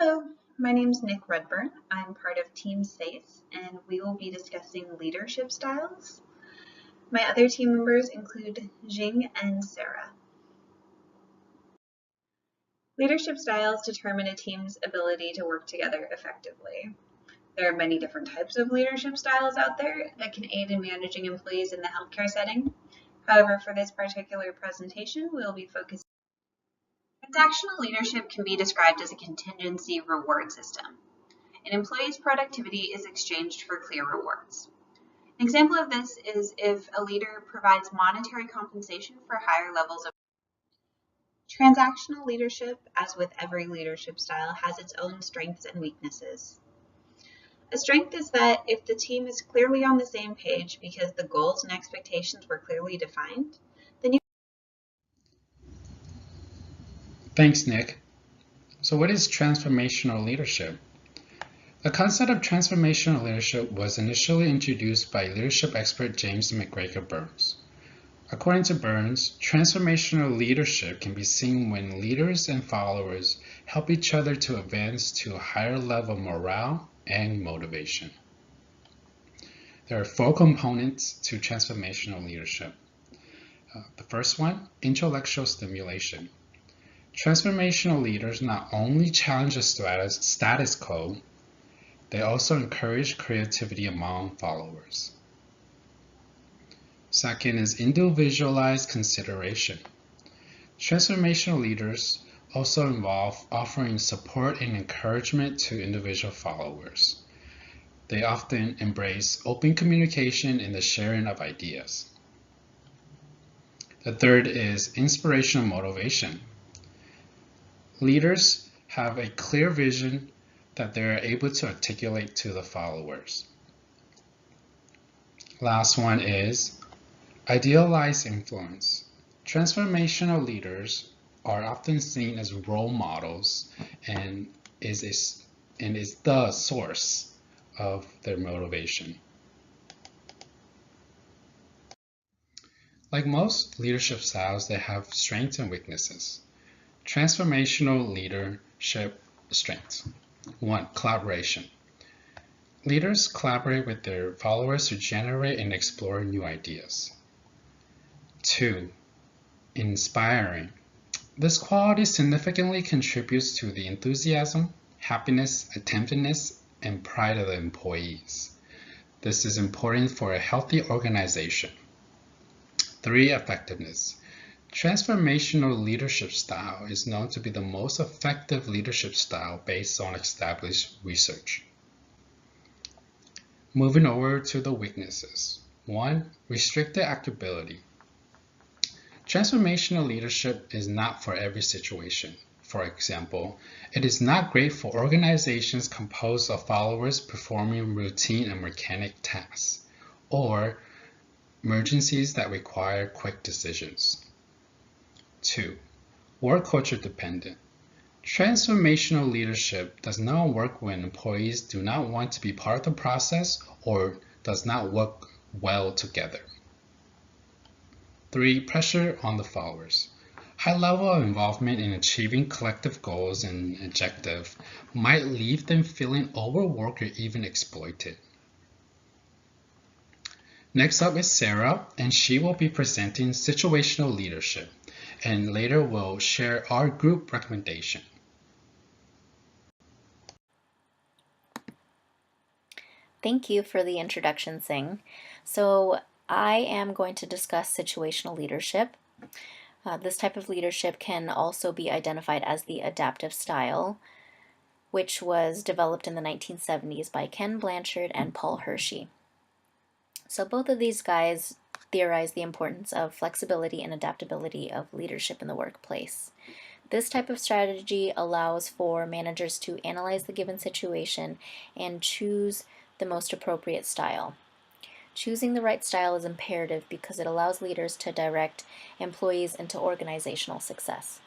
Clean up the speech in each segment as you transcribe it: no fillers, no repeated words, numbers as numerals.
Hello, my name is Nick Redburn. I'm part of TeamSeis, and we will be discussing leadership styles. My other team members include Jing and Sarah. Leadership styles determine a team's ability to work together effectively. There are many different types of leadership styles out there that can aid in managing employees in the healthcare setting. However, for this particular presentation, we'll be focusing. Transactional leadership can be described as a contingency reward system. An employee's productivity is exchanged for clear rewards. An example of this is if a leader provides monetary compensation for higher levels of transactional leadership, as with every leadership style, has its own strengths and weaknesses. A strength is that if the team is clearly on the same page because the goals and expectations were clearly defined, then you. Thanks, Nick. So what is transformational leadership? The concept of transformational leadership was initially introduced by leadership expert James McGregor Burns. According to Burns, transformational leadership can be seen when leaders and followers help each other to advance to a higher level of morale and motivation. There are 4 components to transformational leadership. The first one, intellectual stimulation. Transformational leaders not only challenge the status quo, they also encourage creativity among followers. Second is individualized consideration. Transformational leaders also involve offering support and encouragement to individual followers. They often embrace open communication and the sharing of ideas. The third is inspirational motivation. Leaders have a clear vision that they are able to articulate to the followers. Last one is idealized influence. Transformational leaders are often seen as role models and is the source of their motivation. Like most leadership styles, they have strengths and weaknesses. Transformational leadership strengths. 1. Collaboration. Leaders collaborate with their followers to generate and explore new ideas. 2. Inspiring. This quality significantly contributes to the enthusiasm, happiness, attentiveness, and pride of the employees. This is important for a healthy organization. 3. Effectiveness. Transformational leadership style is known to be the most effective leadership style based on established research. Moving over to the weaknesses. 1. Restricted actability. Transformational leadership is not for every situation. For example, it is not great for organizations composed of followers performing routine and mechanic tasks, or emergencies that require quick decisions. 2. Work culture dependent. Transformational leadership does not work when employees do not want to be part of the process or does not work well together. 3. Pressure on the followers. High level of involvement in achieving collective goals and objectives might leave them feeling overworked or even exploited. Next up is Sarah, and she will be presenting situational leadership, and later we'll share our group recommendation. Thank you for the introduction, Singh. So I am going to discuss situational leadership. This type of leadership can also be identified as the adaptive style, which was developed in the 1970s by Ken Blanchard and Paul Hershey. So both of these guys theorize the importance of flexibility and adaptability of leadership in the workplace. This type of strategy allows for managers to analyze the given situation and choose the most appropriate style. Choosing the right style is imperative because it allows leaders to direct employees into organizational success.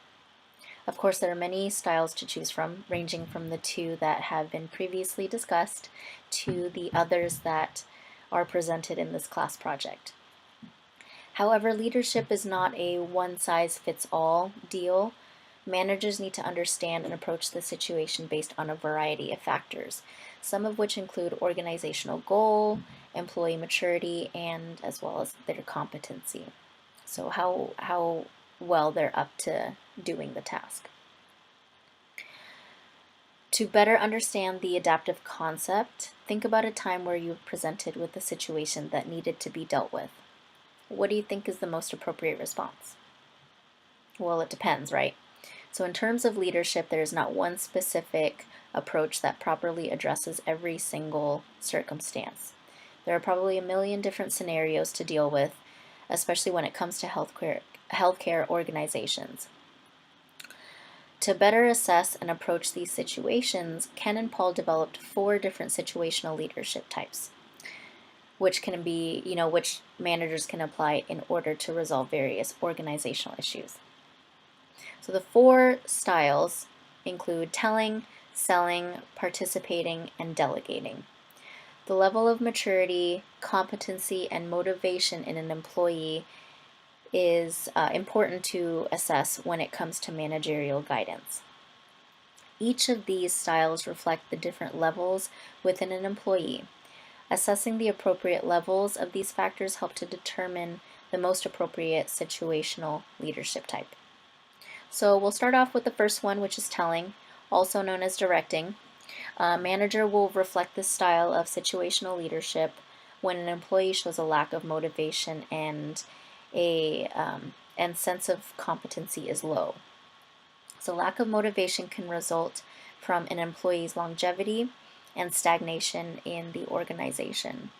Of course, there are many styles to choose from, ranging from the 2 that have been previously discussed to the others that are presented in this class project. However, leadership is not a one-size-fits-all deal. Managers need to understand and approach the situation based on a variety of factors, some of which include organizational goal, employee maturity, and as well as their competency. So how well they're up to doing the task. To better understand the adaptive concept, think about a time where you were presented with a situation that needed to be dealt with. What do you think is the most appropriate response? Well, it depends, right? So in terms of leadership, there is not one specific approach that properly addresses every single circumstance. There are probably a million different scenarios to deal with, especially when it comes to healthcare organizations. To better assess and approach these situations, Ken and Paul developed 4 different situational leadership types, which can be, which managers can apply in order to resolve various organizational issues. So the 4 styles include telling, selling, participating, and delegating. The level of maturity, competency, and motivation in an employee is important to assess when it comes to managerial guidance. Each of these styles reflect the different levels within an employee. Assessing the appropriate levels of these factors help to determine the most appropriate situational leadership type. So we'll start off with the first one, which is telling, also known as directing. A manager will reflect this style of situational leadership when an employee shows a lack of motivation and sense of competency is low. So lack of motivation can result from an employee's longevity and stagnation in the organization.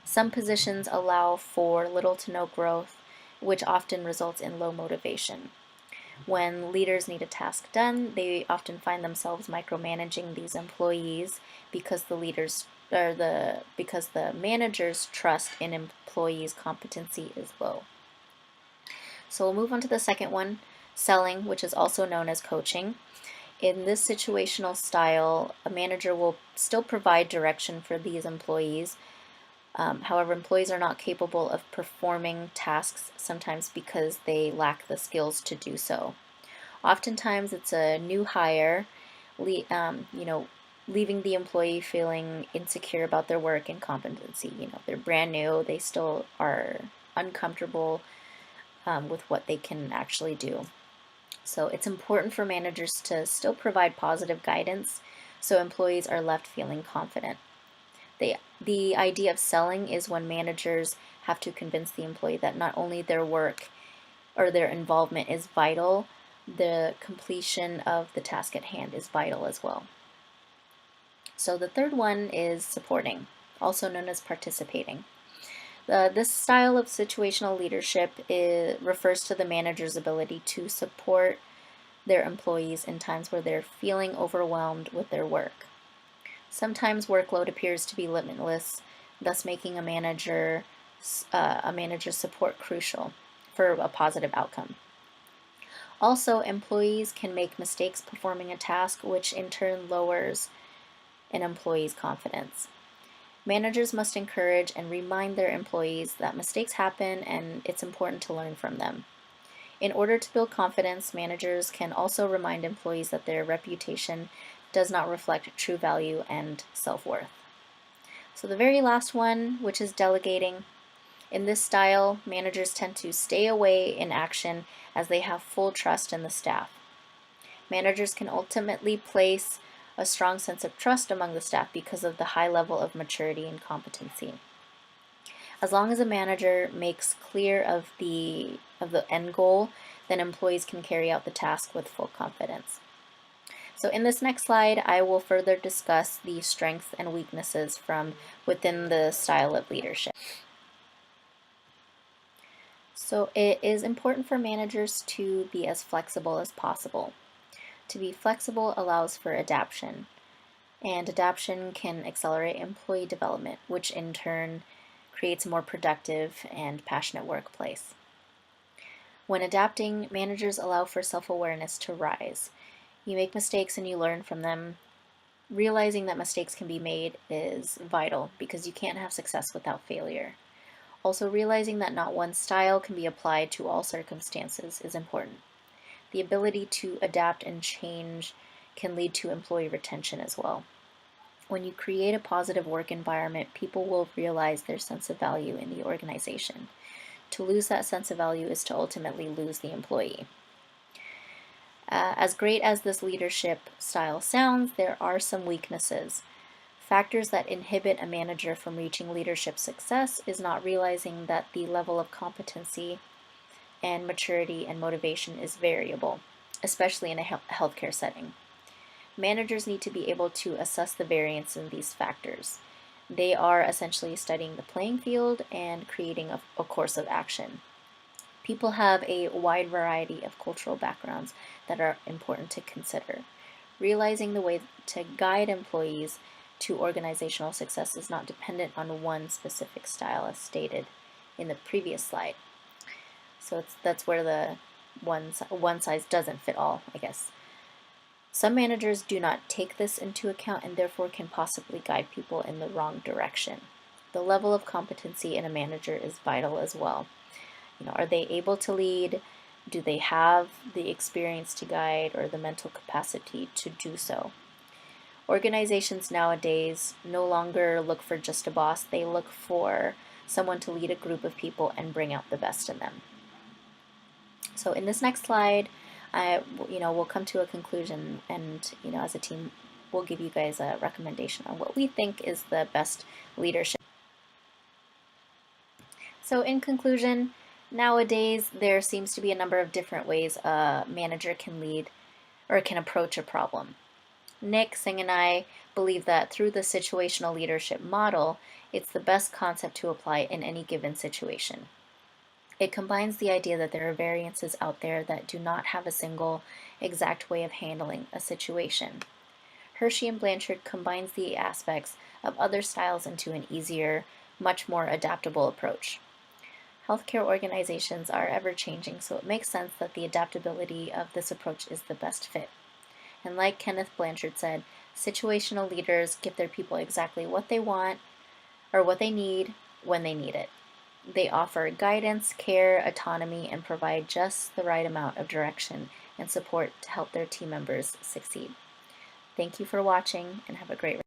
Some positions allow for little to no growth, which often results in low motivation. When leaders need a task done, they often find themselves micromanaging these employees because the manager's trust in employees' competency is low. So we'll move on to the second one, selling, which is also known as coaching. In this situational style, a manager will still provide direction for these employees. However, employees are not capable of performing tasks sometimes because they lack the skills to do so. Oftentimes, it's a new hire, leaving the employee feeling insecure about their work and competency. They're brand new, they still are uncomfortable with what they can actually do. So it's important for managers to still provide positive guidance so employees are left feeling confident. The idea of selling is when managers have to convince the employee that not only their work or their involvement is vital, the completion of the task at hand is vital as well. So the third one is supporting, also known as participating. This style of situational leadership refers to the manager's ability to support their employees in times where they're feeling overwhelmed with their work. Sometimes workload appears to be limitless, thus making a manager's support crucial for a positive outcome. Also, employees can make mistakes performing a task, which in turn lowers an employee's confidence. Managers must encourage and remind their employees that mistakes happen and it's important to learn from them. In order to build confidence, managers can also remind employees that their reputation does not reflect true value and self-worth. So the very last one, which is delegating. In this style, managers tend to stay away in action as they have full trust in the staff. Managers can ultimately place a strong sense of trust among the staff because of the high level of maturity and competency. As long as a manager makes clear of the end goal, then employees can carry out the task with full confidence. So in this next slide, I will further discuss the strengths and weaknesses from within the style of leadership. So it is important for managers to be as flexible as possible. To be flexible allows for adaptation, and adaptation can accelerate employee development, which in turn creates a more productive and passionate workplace. When adapting, managers allow for self-awareness to rise. You make mistakes and you learn from them. Realizing that mistakes can be made is vital because you can't have success without failure. Also, realizing that not one style can be applied to all circumstances is important. The ability to adapt and change can lead to employee retention as well. When you create a positive work environment, people will realize their sense of value in the organization. To lose that sense of value is to ultimately lose the employee. As great as this leadership style sounds, there are some weaknesses. Factors that inhibit a manager from reaching leadership success is not realizing that the level of competency and maturity and motivation is variable, especially in a healthcare setting. Managers need to be able to assess the variance in these factors. They are essentially studying the playing field and creating a course of action. People have a wide variety of cultural backgrounds that are important to consider. Realizing the way to guide employees to organizational success is not dependent on one specific style, as stated in the previous slide. So that's where the one size doesn't fit all, I guess. Some managers do not take this into account and therefore can possibly guide people in the wrong direction. The level of competency in a manager is vital as well. Are they able to lead? Do they have the experience to guide or the mental capacity to do so? Organizations nowadays no longer look for just a boss. They look for someone to lead a group of people and bring out the best in them. So in this next slide, we'll come to a conclusion, and as a team, we'll give you guys a recommendation on what we think is the best leadership. So in conclusion, nowadays there seems to be a number of different ways a manager can lead or can approach a problem. Nick, Singh, and I believe that through the situational leadership model, it's the best concept to apply in any given situation. It combines the idea that there are variances out there that do not have a single exact way of handling a situation. Hershey and Blanchard combines the aspects of other styles into an easier, much more adaptable approach. Healthcare organizations are ever-changing, so it makes sense that the adaptability of this approach is the best fit. And like Kenneth Blanchard said, situational leaders give their people exactly what they want or what they need when they need it. They offer guidance, care, autonomy, and provide just the right amount of direction and support to help their team members succeed. Thank you for watching, and have a great